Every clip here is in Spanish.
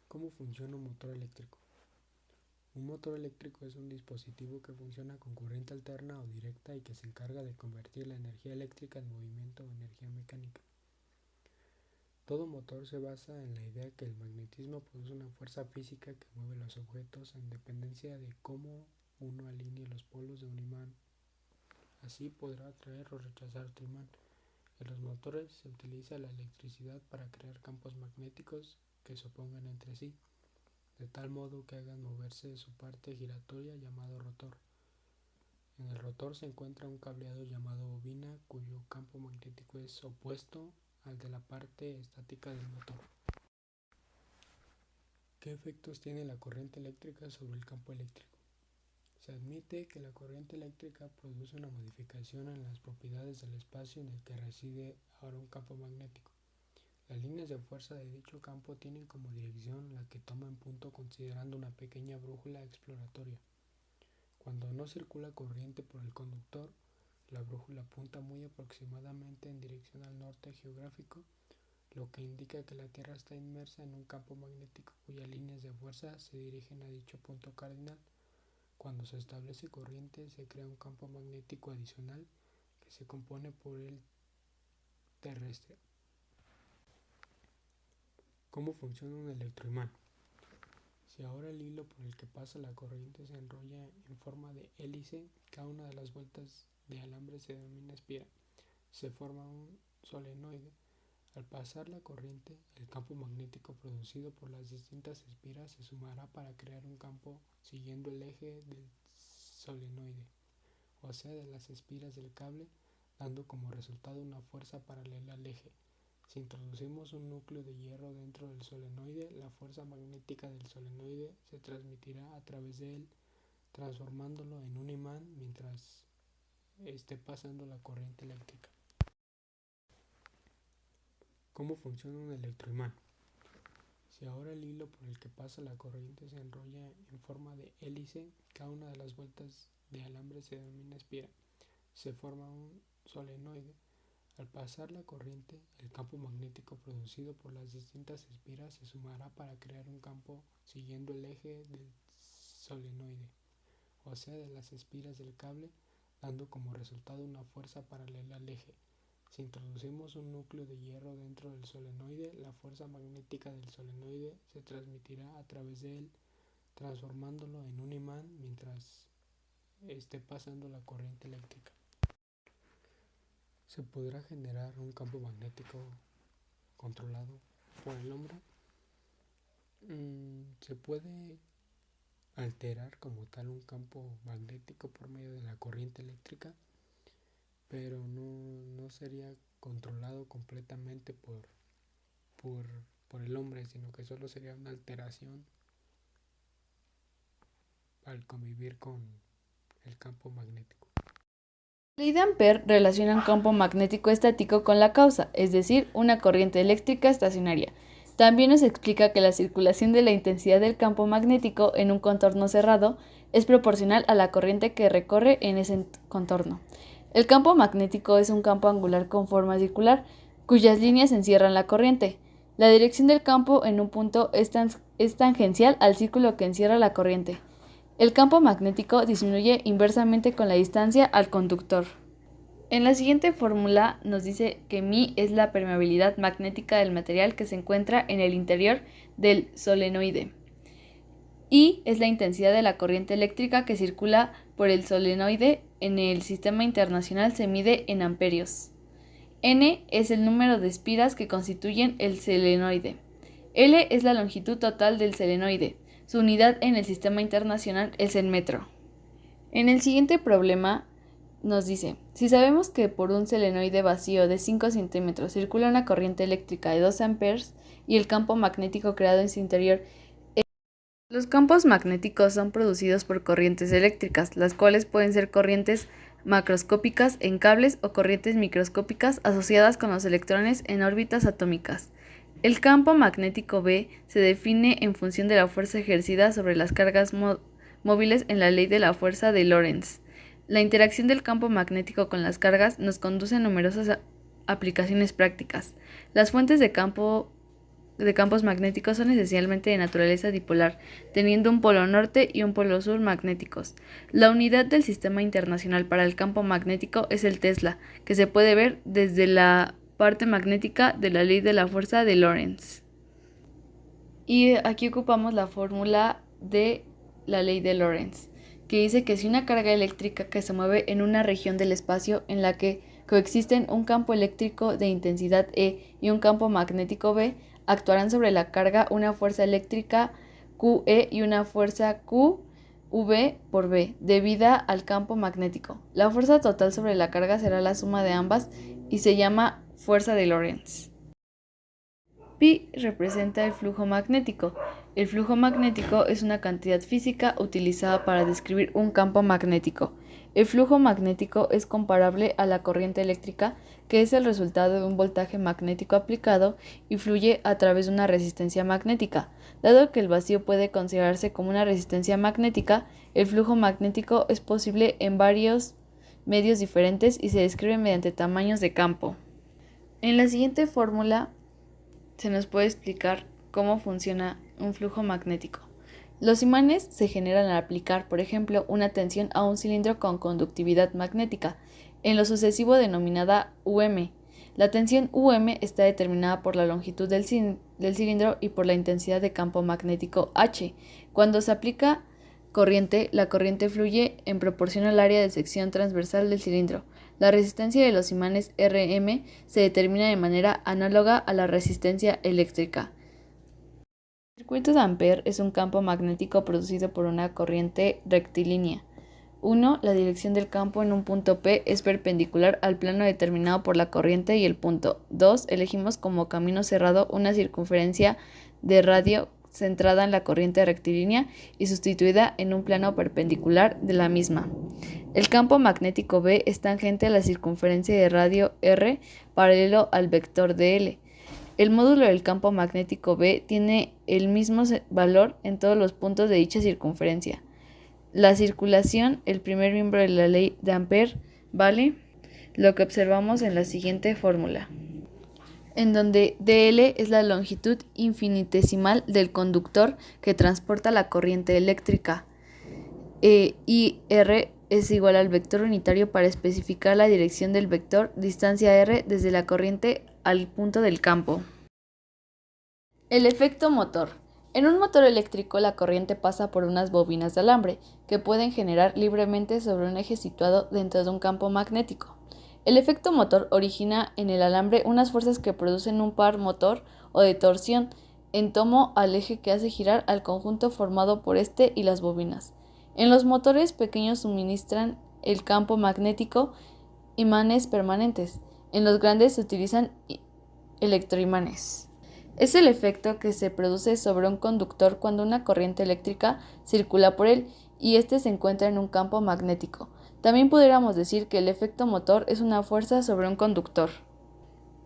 ¿Cómo funciona un motor eléctrico? Un motor eléctrico es un dispositivo que funciona con corriente alterna o directa y que se encarga de convertir la energía eléctrica en movimiento o energía mecánica. Todo motor se basa en la idea que el magnetismo produce una fuerza física que mueve los objetos en dependencia de cómo uno alinee los polos de un imán. Así podrá atraer o rechazar otro imán. En los motores se utiliza la electricidad para crear campos magnéticos que se opongan entre sí, de tal modo que hagan moverse su parte giratoria llamado rotor. En el rotor se encuentra un cableado llamado bobina cuyo campo magnético es opuesto al de la parte estática del motor. ¿Qué efectos tiene la corriente eléctrica sobre el campo eléctrico? Se admite que la corriente eléctrica produce una modificación en las propiedades del espacio en el que reside ahora un campo magnético. Las líneas de fuerza de dicho campo tienen como dirección la que toma en punto considerando una pequeña brújula exploratoria. Cuando no circula corriente por el conductor, la brújula apunta muy aproximadamente en dirección al norte geográfico, lo que indica que la Tierra está inmersa en un campo magnético cuyas líneas de fuerza se dirigen a dicho punto cardinal. Cuando se establece corriente, se crea un campo magnético adicional que se compone por el terrestre. ¿Cómo funciona un electroimán? Si ahora el hilo por el que pasa la corriente se enrolla en forma de hélice, cada una de las vueltas de alambre se denomina espira. Se forma un solenoide. Al pasar la corriente, el campo magnético producido por las distintas espiras se sumará para crear un campo siguiendo el eje del solenoide, o sea, de las espiras del cable, dando como resultado una fuerza paralela al eje. Si introducimos un núcleo de hierro dentro del solenoide, la fuerza magnética del solenoide se transmitirá a través de él, transformándolo en un imán mientras esté pasando la corriente eléctrica. ¿Cómo funciona un electroimán? Si ahora el hilo por el que pasa la corriente se enrolla en forma de hélice, cada una de las vueltas de alambre se denomina espira. Se forma un solenoide. Al pasar la corriente, el campo magnético producido por las distintas espiras se sumará para crear un campo siguiendo el eje del solenoide, o sea, de las espiras del cable, dando como resultado una fuerza paralela al eje. Si introducimos un núcleo de hierro dentro del solenoide, la fuerza magnética del solenoide se transmitirá a través de él, transformándolo en un imán mientras esté pasando la corriente eléctrica. ¿Se podrá generar un campo magnético controlado por el hombre? Se puede alterar como tal un campo magnético por medio de la corriente eléctrica, pero no sería controlado completamente por el hombre, sino que solo sería una alteración al convivir con el campo magnético. La ley de Ampère relaciona un campo magnético estático con la causa, es decir, una corriente eléctrica estacionaria. También nos explica que la circulación de la intensidad del campo magnético en un contorno cerrado es proporcional a la corriente que recorre en ese contorno. El campo magnético es un campo angular con forma circular, cuyas líneas encierran la corriente. La dirección del campo en un punto es tangencial al círculo que encierra la corriente. El campo magnético disminuye inversamente con la distancia al conductor. En la siguiente fórmula nos dice que μ es la permeabilidad magnética del material que se encuentra en el interior del solenoide. I es la intensidad de la corriente eléctrica que circula por el solenoide. En el sistema internacional se mide en amperios. N es el número de espiras que constituyen el solenoide. L es la longitud total del solenoide. Su unidad en el sistema internacional es el metro. En el siguiente problema nos dice, si sabemos que por un solenoide vacío de 5 centímetros circula una corriente eléctrica de 2 amperes y el campo magnético creado en su interior. Los campos magnéticos son producidos por corrientes eléctricas, las cuales pueden ser corrientes macroscópicas en cables o corrientes microscópicas asociadas con los electrones en órbitas atómicas. El campo magnético B se define en función de la fuerza ejercida sobre las cargas móviles en la ley de la fuerza de Lorentz. La interacción del campo magnético con las cargas nos conduce a numerosas aplicaciones prácticas. Las fuentes de campo de campos magnéticos son esencialmente de naturaleza dipolar, teniendo un polo norte y un polo sur magnéticos. La unidad del Sistema Internacional para el Campo Magnético es el Tesla, que se puede ver desde la parte magnética de la ley de la fuerza de Lorentz. Y aquí ocupamos la fórmula de la ley de Lorentz, que dice que si una carga eléctrica que se mueve en una región del espacio en la que coexisten un campo eléctrico de intensidad E y un campo magnético B, actuarán sobre la carga una fuerza eléctrica QE y una fuerza QV por B, debida al campo magnético. La fuerza total sobre la carga será la suma de ambas y se llama fuerza de Lorentz. Pi representa el flujo magnético. El flujo magnético es una cantidad física utilizada para describir un campo magnético. El flujo magnético es comparable a la corriente eléctrica, que es el resultado de un voltaje magnético aplicado y fluye a través de una resistencia magnética. Dado que el vacío puede considerarse como una resistencia magnética, el flujo magnético es posible en varios medios diferentes y se describe mediante tamaños de campo. En la siguiente fórmula se nos puede explicar cómo funciona un flujo magnético. Los imanes se generan al aplicar, por ejemplo, una tensión a un cilindro con conductividad magnética, en lo sucesivo denominada UM. La tensión UM está determinada por la longitud del cilindro y por la intensidad de campo magnético H. Cuando se aplica corriente, la corriente fluye en proporción al área de sección transversal del cilindro. La resistencia de los imanes Rm se determina de manera análoga a la resistencia eléctrica. El circuito de Ampère es un campo magnético producido por una corriente rectilínea. 1. La dirección del campo en un punto P es perpendicular al plano determinado por la corriente y el punto. 2. Elegimos como camino cerrado una circunferencia de radio centrada en la corriente rectilínea y sustituida en un plano perpendicular de la misma. El campo magnético B es tangente a la circunferencia de radio R paralelo al vector dl. El módulo del campo magnético B tiene el mismo valor en todos los puntos de dicha circunferencia. La circulación, el primer miembro de la ley de Ampère, vale lo que observamos en la siguiente fórmula, en donde dl es la longitud infinitesimal del conductor que transporta la corriente eléctrica y r es igual al vector unitario para especificar la dirección del vector distancia r desde la corriente al punto del campo. El efecto motor. En un motor eléctrico la corriente pasa por unas bobinas de alambre que pueden generar libremente sobre un eje situado dentro de un campo magnético. El efecto motor origina en el alambre unas fuerzas que producen un par motor o de torsión en torno al eje que hace girar al conjunto formado por este y las bobinas. En los motores pequeños suministran el campo magnético imanes permanentes. En los grandes se utilizan electroimanes. Es el efecto que se produce sobre un conductor cuando una corriente eléctrica circula por él y éste se encuentra en un campo magnético. También pudiéramos decir que el efecto motor es una fuerza sobre un conductor.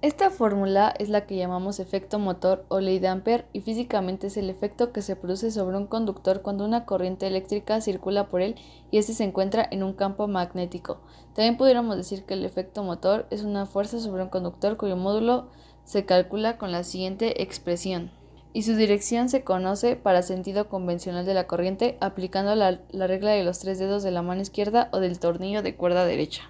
Esta fórmula es la que llamamos efecto motor o ley de Ampère y físicamente es el efecto que se produce sobre un conductor cuando una corriente eléctrica circula por él y éste se encuentra en un campo magnético. También pudiéramos decir que el efecto motor es una fuerza sobre un conductor cuyo módulo se calcula con la siguiente expresión y su dirección se conoce para sentido convencional de la corriente aplicando la regla de los 3 dedos de la mano izquierda o del tornillo de cuerda derecha.